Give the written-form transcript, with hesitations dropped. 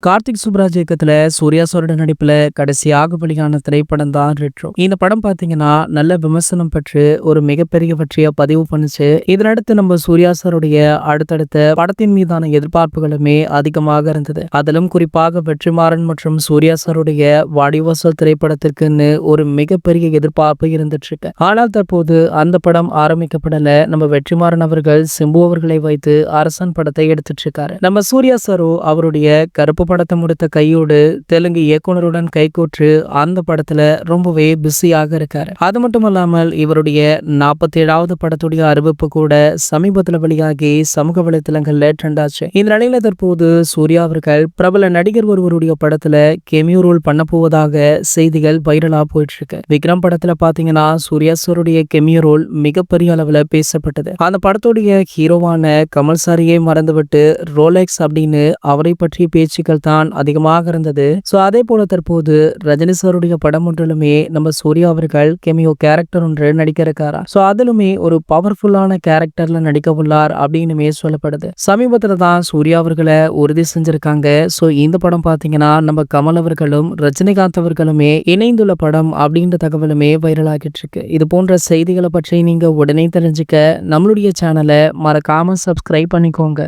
கார்த்திக் சுப்ராஜ் இயக்கத்துல சூர்யா சாரோட நடிப்புல கடைசியாக வெளியான திரைப்படம் தான் ரெட்ரோ. இந்த படம் பாத்தீங்கன்னா நல்ல விமர்சனம் பெற்று ஒரு மிகப்பெரிய வெற்றியை பதிவு பண்ணுச்சு. இதனடுத்து நம்ம சூர்யா சாருடைய அடுத்தடுத்த படத்தின் மீதான எதிர்பார்ப்புகளுமே அதிகமாக இருந்தது. அதிலும் குறிப்பாக வெற்றிமாறன் மற்றும் சூர்யா சாருடைய வாடிவாசல் திரைப்படத்திற்குன்னு ஒரு மிகப்பெரிய எதிர்பார்ப்பு இருந்துட்டு இருக்கு. ஆனால் தற்போது அந்த படம் ஆரம்பிக்கப்படல. நம்ம வெற்றிமாறன் அவர்கள் சிம்பு அவர்களை வைத்து அரசன் படத்தை எடுத்துட்டு இருக்காரு. நம்ம சூர்யா சாரு அவருடைய கருப்பு படத்தை முடித்த கையோடு தெலுங்கு இயக்குனருடன் கைகோற்று அந்த படத்துல ரொம்பவே பிஸியாக இருக்காரு. அது மட்டும் இல்லாமல் இவருடைய 47வது படத்துடைய அறிவிப்பு கூட சமீபத்தில் வெளியாகி சமூக வலைத்தளங்கள்ல ட்ரெண்ட் ஆச்சு. இந்த நிலையில தற்போது சூர்யா அவர்கள் பிரபல நடிகர் ஒருவருடைய படத்துல கெமியோ ரோல் பண்ண போவதாக செய்திகள் வைரலா போயிட்டு இருக்கு. விக்ரம் படத்துல பாத்தீங்கன்னா சூர்யா சாருடைய கெமியோ ரோல் மிகப்பெரிய அளவுல பேசப்பட்டது. அந்த படத்துடைய ஹீரோவான கமல் சாரியை மறந்துவிட்டு ரோலெக்ஸ் அப்படின்னு அவரை பற்றிய பேச்சுக்கள் தான் அதிகமாக இருந்தது. அதே போல தற்போது ரஜினி சாருடைய படம் ஒன்றிலுமே நம்ம சூர்யா அவர்கள் கெமியோ கேரக்டர் ஒன்று நடிக்க இருக்காரா. அதிலுமே ஒரு பவர்ஃபுல்லான கேரக்டர்ல நடிக்க உள்ளார் அப்படின்னுமே சொல்லப்படுது. சமீபத்துல தான் சூர்யா அவர்களை உறுதி செஞ்சிருக்காங்க. இந்த படம் பாத்தீங்கன்னா நம்ம கமல் அவர்களும் ரஜினிகாந்த் அவர்களுமே இணைந்துள்ள படம் அப்படின்ற தகவலுமே வைரல் ஆகிட்டு இருக்கு. இது போன்ற செய்திகளை பற்றி நீங்க உடனே தெரிஞ்சுக்க நம்மளுடைய சேனலை மறக்காம சப்ஸ்கிரைப் பண்ணிக்கோங்க.